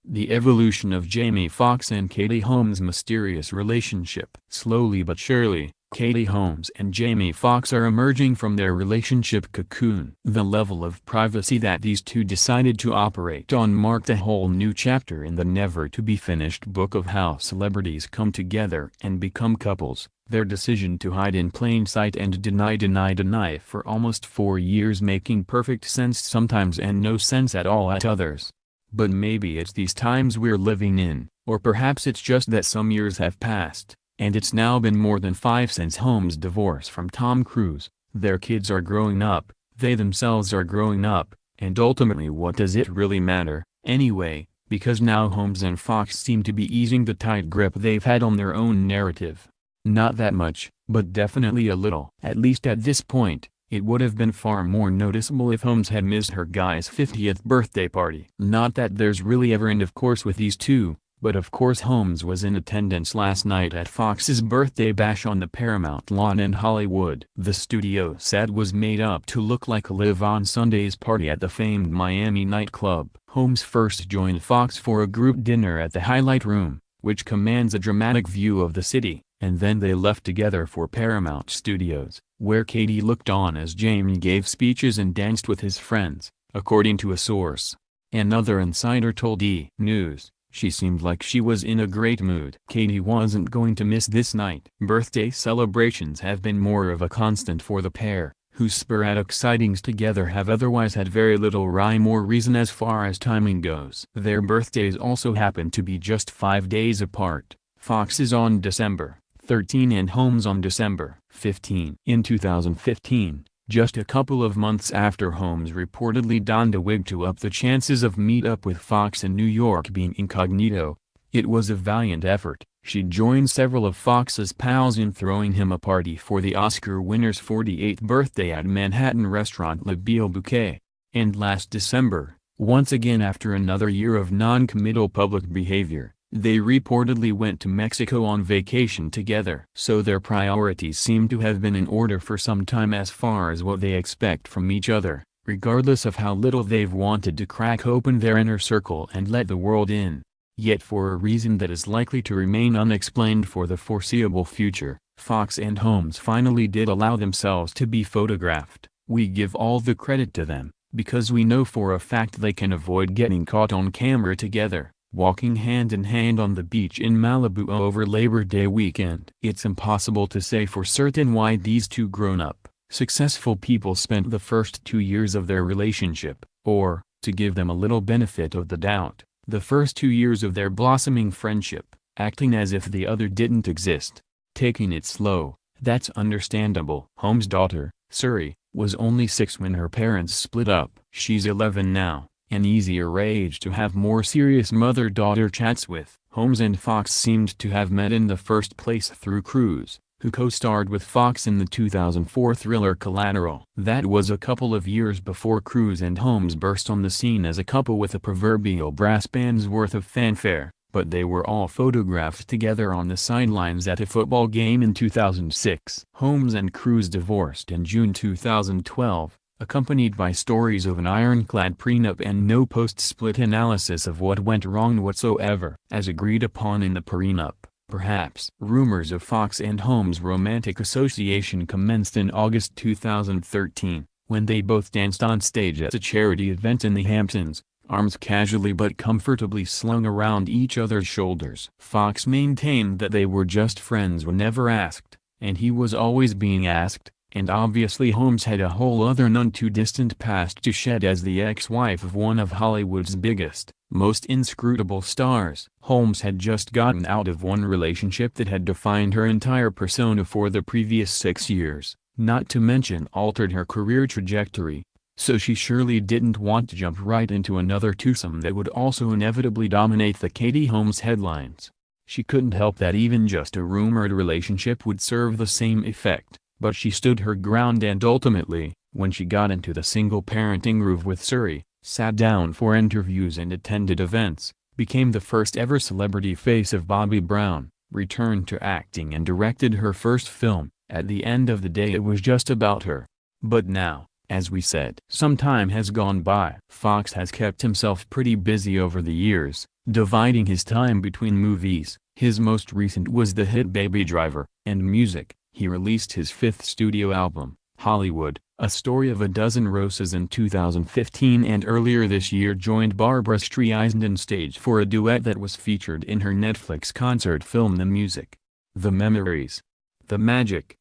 The evolution of Jamie Foxx and Katie Holmes' mysterious relationship. Slowly but surely, Katie Holmes and Jamie Foxx are emerging from their relationship cocoon. The level of privacy that these two decided to operate on marked a whole new chapter in the never-to-be-finished book of how celebrities come together and become couples. Their decision to hide in plain sight and deny for almost 4 years, making perfect sense sometimes and no sense at all at others. But maybe it's these times we're living in, or perhaps it's just that some years have passed, and it's now been more than 5 since Holmes' divorce from Tom Cruise. Their kids are growing up, they themselves are growing up, and ultimately what does it really matter, anyway, because now Holmes and Foxx seem to be easing the tight grip they've had on their own narrative. Not that much, but definitely a little. At least at this point, it would have been far more noticeable if Holmes had missed her guy's 50th birthday party. Not that there's really ever end of course with these two, but of course Holmes was in attendance last night at Foxx's birthday bash on the Paramount lawn in Hollywood. The studio set was made up to look like a Live on Sunday's party at the famed Miami nightclub. Holmes first joined Foxx for a group dinner at the Highlight Room, which commands a dramatic view of the city, and then they left together for Paramount Studios, where Katie looked on as Jamie gave speeches and danced with his friends, according to a source. Another insider told E! News, she seemed like she was in a great mood. Katie wasn't going to miss this night. Birthday celebrations have been more of a constant for the pair, whose sporadic sightings together have otherwise had very little rhyme or reason as far as timing goes. Their birthdays also happen to be just 5 days apart. Foxx is on December 13 and Holmes on December 15. In 2015, just a couple of months after Holmes reportedly donned a wig to up the chances of meet-up with Foxx in New York being incognito, it was a valiant effort. She joined several of Foxx's pals in throwing him a party for the Oscar winner's 48th birthday at Manhattan restaurant Le Bel Bouquet. And last December, once again after another year of non-committal public behavior, they reportedly went to Mexico on vacation together. So their priorities seem to have been in order for some time as far as what they expect from each other, regardless of how little they've wanted to crack open their inner circle and let the world in. Yet for a reason that is likely to remain unexplained for the foreseeable future, Foxx and Holmes finally did allow themselves to be photographed. We give all the credit to them, because we know for a fact they can avoid getting caught on camera together, walking hand in hand on the beach in Malibu over Labor Day weekend. It's impossible to say for certain why these two grown-up, successful people spent the first 2 years of their relationship, or, to give them a little benefit of the doubt, the first 2 years of their blossoming friendship, acting as if the other didn't exist. Taking it slow, that's understandable. Holmes' daughter, Suri, was only 6 when her parents split up. She's 11 now, an easier age to have more serious mother-daughter chats with. Holmes and Foxx seemed to have met in the first place through Cruise, who co-starred with Foxx in the 2004 thriller Collateral. That was a couple of years before Cruise and Holmes burst on the scene as a couple with a proverbial brass band's worth of fanfare, but they were all photographed together on the sidelines at a football game in 2006. Holmes and Cruise divorced in June 2012, accompanied by stories of an ironclad prenup and no post-split analysis of what went wrong whatsoever. As agreed upon in the prenup, perhaps. Rumors of Foxx and Holmes' romantic association commenced in August 2013, when they both danced on stage at a charity event in the Hamptons, arms casually but comfortably slung around each other's shoulders. Foxx maintained that they were just friends whenever asked, and he was always being asked, and obviously Holmes had a whole other none-too-distant past to shed as the ex-wife of one of Hollywood's biggest, most inscrutable stars. Holmes had just gotten out of one relationship that had defined her entire persona for the previous 6 years, not to mention altered her career trajectory, so she surely didn't want to jump right into another twosome that would also inevitably dominate the Katie Holmes headlines. She couldn't help that even just a rumored relationship would serve the same effect. But she stood her ground and ultimately, when she got into the single-parenting groove with Suri, sat down for interviews and attended events, became the first ever celebrity face of Bobby Brown, returned to acting and directed her first film. At the end of the day it was just about her. But now, as we said, some time has gone by. Foxx has kept himself pretty busy over the years, dividing his time between movies. His most recent was the hit Baby Driver, and music. He released his fifth studio album, Hollywood, A Story of a Dozen Roses in 2015, and earlier this year joined Barbra Streisand on stage for a duet that was featured in her Netflix concert film The Music, The Memories, The Magic.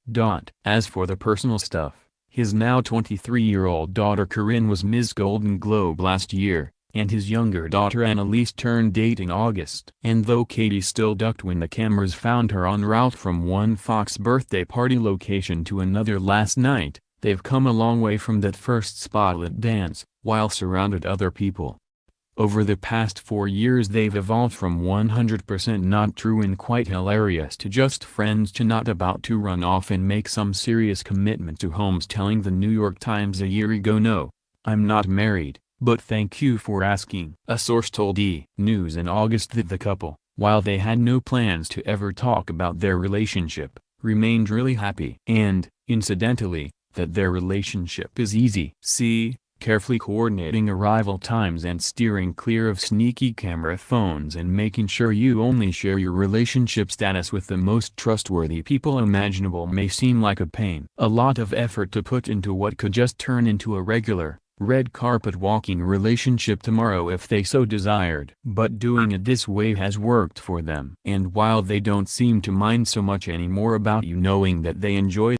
As for the personal stuff, his now 23-year-old daughter Corinne was Ms. Golden Globe last year, and his younger daughter Annalise turned 8 in August. And though Katy still ducked when the cameras found her en route from one Fox birthday party location to another last night, they've come a long way from that first spotlit dance, while surrounded other people. Over the past 4 years they've evolved from 100% not true and quite hilarious to just friends to not about to run off and make some serious commitment to Holmes, telling the New York Times a year ago, "No, I'm not married, but thank you for asking." A source told E! News in August that the couple, while they had no plans to ever talk about their relationship, remained really happy. And, incidentally, that their relationship is easy. See, carefully coordinating arrival times and steering clear of sneaky camera phones and making sure you only share your relationship status with the most trustworthy people imaginable may seem like a pain. A lot of effort to put into what could just turn into a regular, red carpet walking relationship tomorrow if they so desired. But doing it this way has worked for them. And while they don't seem to mind so much anymore about you knowing that they enjoy